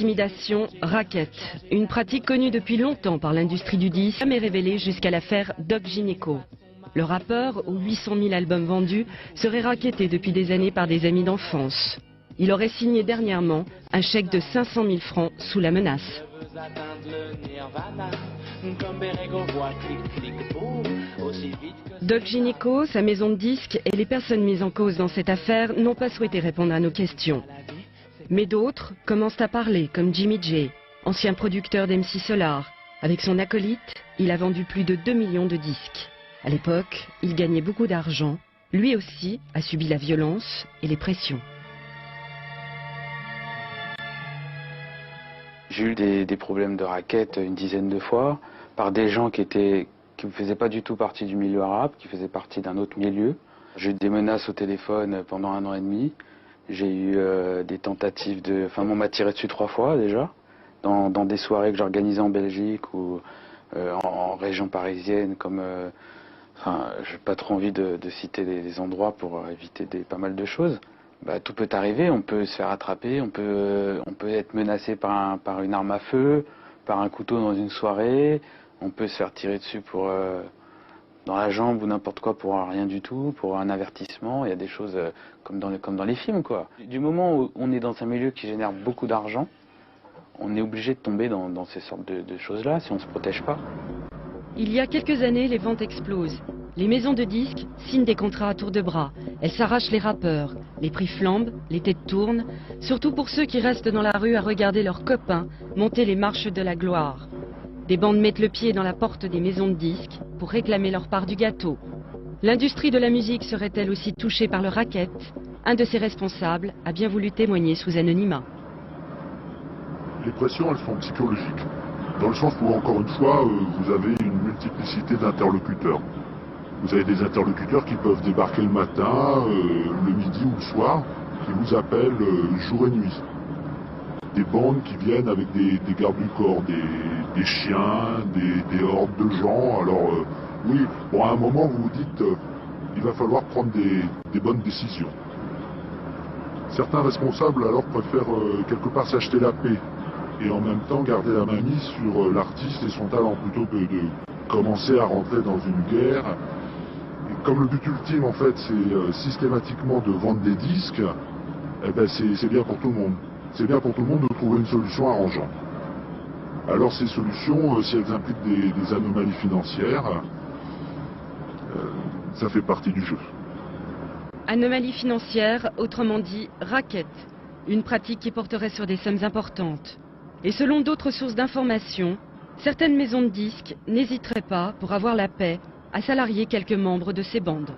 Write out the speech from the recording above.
Intimidation, racket, une pratique connue depuis longtemps par l'industrie du disque, jamais révélée jusqu'à l'affaire Doc Gynéco. Le rappeur, aux 800 000 albums vendus, serait racketté depuis des années par des amis d'enfance. Il aurait signé dernièrement un chèque de 500 000 francs sous la menace. Doc Gynéco, sa maison de disques et les personnes mises en cause dans cette affaire n'ont pas souhaité répondre à nos questions. Mais d'autres commencent à parler, comme Jimmy J, ancien producteur d'MC Solar. Avec son acolyte, il a vendu plus de 2 millions de disques. À l'époque, il gagnait beaucoup d'argent. Lui aussi a subi la violence et les pressions. J'ai eu des problèmes de racket une dizaine de fois par des gens qui ne faisaient pas du tout partie du milieu arabe, qui faisaient partie d'un autre milieu. J'ai eu des menaces au téléphone pendant 1 an et demi. J'ai eu des tentatives de... Enfin, on m'a tiré dessus 3 fois déjà, dans des soirées que j'organisais en Belgique ou en région parisienne, comme... Enfin, j'ai pas trop envie de citer des endroits pour éviter pas mal de choses. Bah, tout peut arriver, on peut se faire attraper, on peut être menacé par une arme à feu, par un couteau dans une soirée, on peut se faire tirer dessus dans la jambe ou n'importe quoi pour rien du tout, pour un avertissement. Il y a des choses comme dans les films, quoi. Du moment où on est dans un milieu qui génère beaucoup d'argent, on est obligé de tomber dans ces sortes de choses-là si on ne se protège pas. Il y a quelques années, les ventes explosent. Les maisons de disques signent des contrats à tour de bras. Elles s'arrachent les rappeurs. Les prix flambent, les têtes tournent, surtout pour ceux qui restent dans la rue à regarder leurs copains monter les marches de la gloire. Des bandes mettent le pied dans la porte des maisons de disques pour réclamer leur part du gâteau. L'industrie de la musique serait-elle aussi touchée par le racket? Un de ses responsables a bien voulu témoigner sous anonymat. Les pressions, elles sont psychologiques. Dans le sens où, encore une fois, vous avez une multiplicité d'interlocuteurs. Vous avez des interlocuteurs qui peuvent débarquer le matin, le midi ou le soir, qui vous appellent jour et nuit. Des bandes qui viennent avec des gardes du corps, des chiens, des hordes de gens. Alors oui, bon, à un moment vous vous dites il va falloir prendre des bonnes décisions. Certains responsables alors préfèrent quelque part s'acheter la paix et en même temps garder la main mise sur l'artiste et son talent plutôt que de commencer à rentrer dans une guerre. Et comme le but ultime en fait c'est systématiquement de vendre des disques, eh ben, c'est bien pour tout le monde. C'est bien pour tout le monde de trouver une solution arrangeante. Alors ces solutions, si elles impliquent des anomalies financières, ça fait partie du jeu. Anomalie financière, autrement dit racket, une pratique qui porterait sur des sommes importantes. Et selon d'autres sources d'information, certaines maisons de disques n'hésiteraient pas, pour avoir la paix, à salarier quelques membres de ces bandes.